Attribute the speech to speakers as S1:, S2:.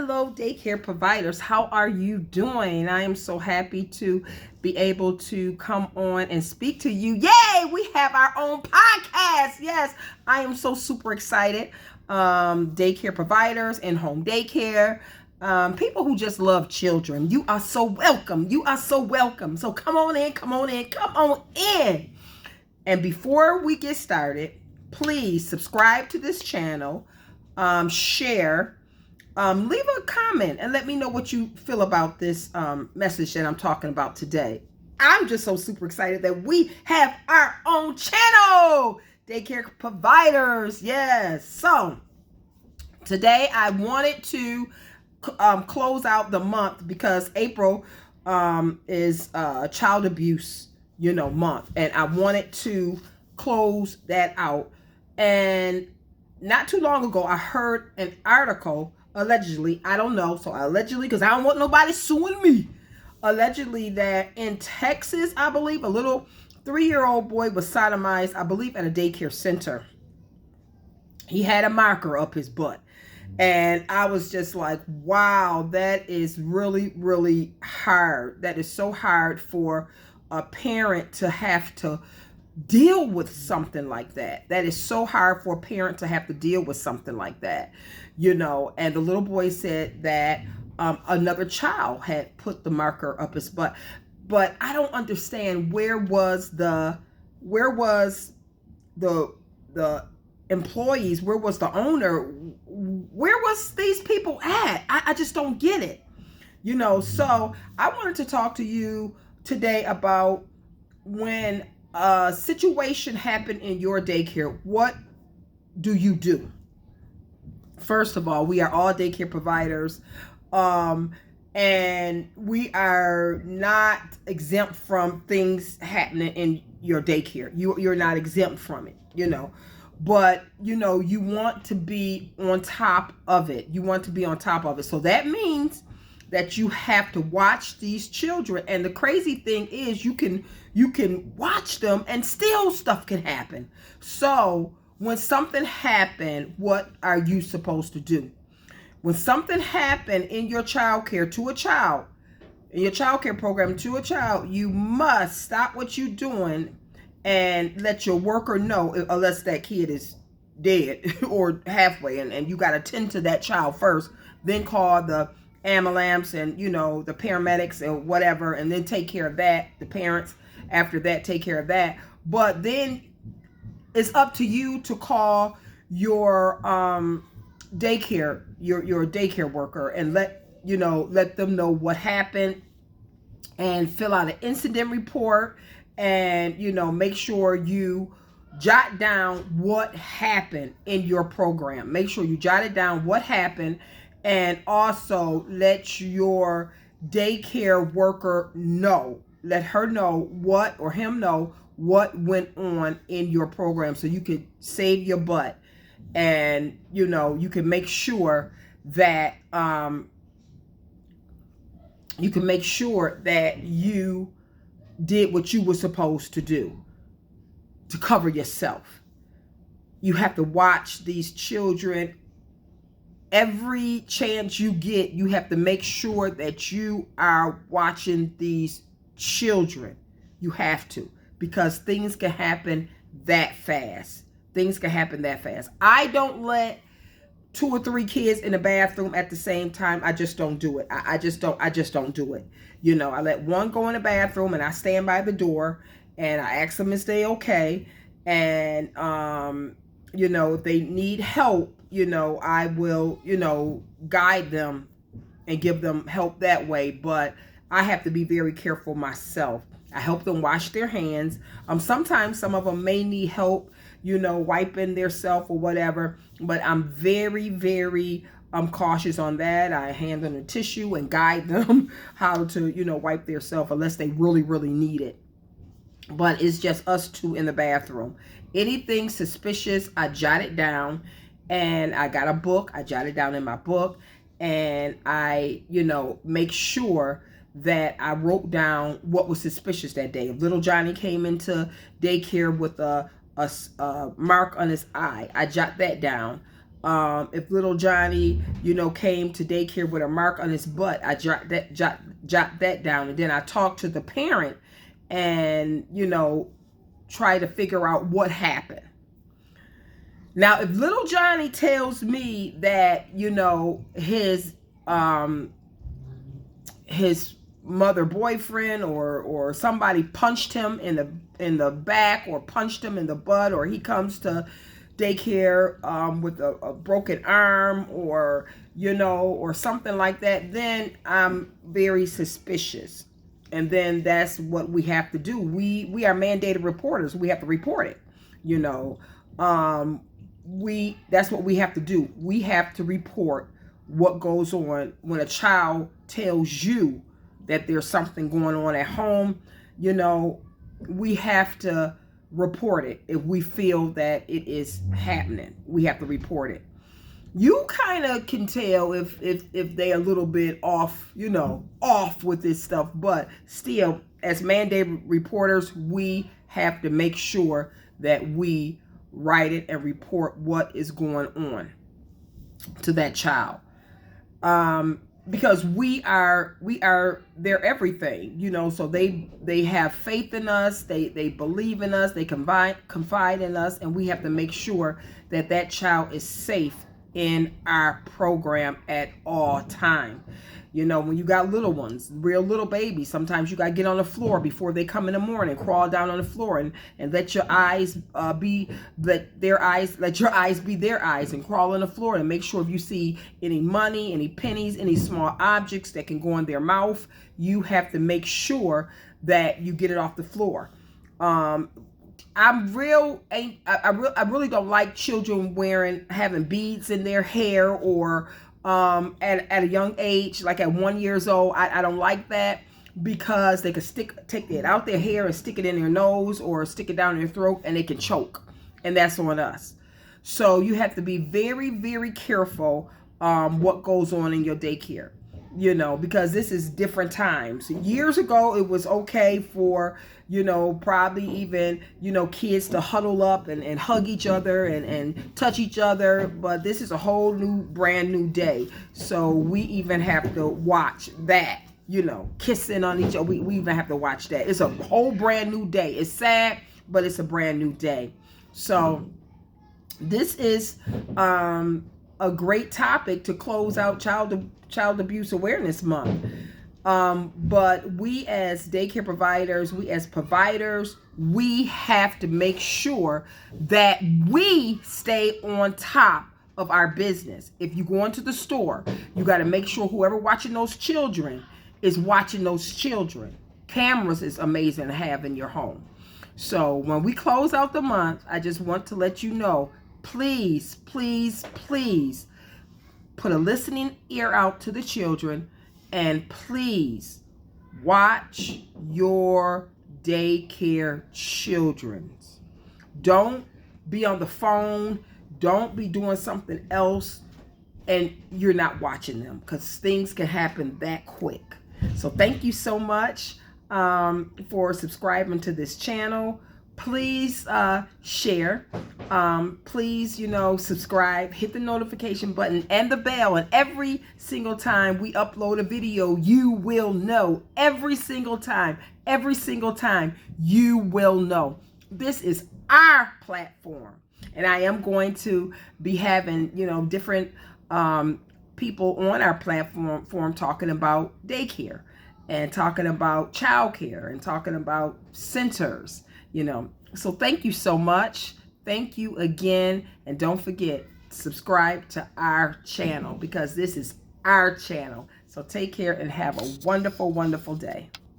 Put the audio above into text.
S1: hello, daycare providers. How are you doing? I am so happy to be able to come on and speak to you. Yay! We have our own podcast. Yes, I am so super excited. Daycare providers and home daycare. People who just love children. You are so welcome. You are so welcome. So come on in, come on in, come on in. And before we get started, please subscribe to this channel, share, leave a comment and let me know what you feel about this message that I'm talking about today. I'm just so super excited that we have our own channel, Daycare Providers. Yes. So today I wanted to close out the month because April is child abuse, month, and I wanted to close that out. And not too long ago, I heard an article, allegedly, I don't know, so allegedly, because I don't want nobody suing me, allegedly that in Texas, I believe, a little 3-year-old boy was sodomized, I believe, at a daycare center. He had a marker up his butt. And I was just like, wow, that is really, really hard. That is so hard for a parent to have to deal with something like that. That is so hard for a parent to have to deal with something like that, And the little boy said that another child had put the marker up his butt. But I don't understand, where was the employees, where was the owner, where was these people at? I just don't get it, So I wanted to talk to you today about when a situation happened in your daycare. What do you do? First of all, we are all daycare providers, and we are not exempt from things happening in your daycare. You're not exempt from it, But, you want to be on top of it. You want to be on top of it. So that means that you have to watch these children. And the crazy thing is you can watch them and still stuff can happen. So when something happened, what are you supposed to do? When something happened in your childcare to a child, in your childcare program to a child, you must stop what you're doing and let your worker know, unless that kid is dead or halfway, and you got to tend to that child first, then call the ambulance and, the paramedics and whatever, and then take care of that. The parents, after that, take care of that. But then it's up to you to call your daycare, your daycare worker, and let them know what happened, and fill out an incident report. And, make sure you jot down what happened in your program. Make sure you jotted down what happened, and also let your daycare worker know. Let her know what, or him know what went on in your program, so you could save your butt. And, you can make sure that, you did what you were supposed to do to cover yourself. You have to watch these children every chance you get. You have to make sure that you are watching these children. You have to, because things can happen that fast. Things can happen that fast. I don't let 2 or 3 kids in the bathroom at the same time. I just don't do it. I just don't do it. I let one go in the bathroom, and I stand by the door, and I ask them if they okay. And, if they need help, I will, guide them and give them help that way. But I have to be very careful myself. I help them wash their hands. Sometimes some of them may need help, wiping their self or whatever, but I'm very, very cautious on that. I hand them a tissue and guide them how to, wipe their self, unless they really, really need it. But it's just us 2 in the bathroom. Anything suspicious, I jot it down, and I got a book. I jot it down in my book, and I, make sure that I wrote down what was suspicious that day. If little Johnny came into daycare with a mark on his eye, I jot that down. If little Johnny, came to daycare with a mark on his butt, I jot that down. And then I talk to the parent and, try to figure out what happened. Now, if little Johnny tells me that, his mother boyfriend or somebody punched him in the back or punched him in the butt, or he comes to daycare with a broken arm or something like that, then I'm very suspicious. And then that's what we have to do. We are mandated reporters. We have to report it. That's what we have to do. We have to report what goes on when a child tells you that there's something going on at home. We have to report it. If we feel that it is happening, we have to report it. You kind of can tell if they're a little bit off, off with this stuff, but still, as mandated reporters, we have to make sure that we write it and report what is going on to that child. Because we are their everything, so they have faith in us, they believe in us, they confide in us, and we have to make sure that that child is safe in our program at all time. When you got little ones, real little babies, sometimes you got to get on the floor before they come in the morning, crawl down on the floor and let your eyes be their eyes and crawl on the floor and make sure if you see any money, any pennies, any small objects that can go in their mouth, you have to make sure that you get it off the floor. I really don't like children having beads in their hair or at a young age, like at 1 year old. I don't like that, because they could take it out their hair and stick it in their nose or stick it down their throat, and they can choke, and that's on us. So you have to be very, very careful what goes on in your daycare, because this is different times. Years ago, it was okay for, probably even, kids to huddle up and hug each other and touch each other. But this is a whole brand new day. So we even have to watch that, kissing on each other. We even have to watch that. It's a whole brand new day. It's sad, but it's a brand new day. So this is a great topic to close out Child Abuse Awareness Month. But we as daycare providers, we as providers, we have to make sure that we stay on top of our business. If you go into the store, you got to make sure whoever watching those children is watching those children. Cameras is amazing to have in your home. So when we close out the month, I just want to let you know, please, please, please put a listening ear out to the children, and please watch your daycare children. Don't be on the phone. Don't be doing something else and you're not watching them, because things can happen that quick. So thank you so much for subscribing to this channel. Please share. Please, subscribe, hit the notification button and the bell. And every single time we upload a video, you will know. Every single time, you will know. This is our platform. And I am going to be having, different people on our platform talking about daycare and talking about childcare and talking about centers. So thank you so much. Thank you again. And don't forget, subscribe to our channel, because this is our channel. So take care and have a wonderful, wonderful day.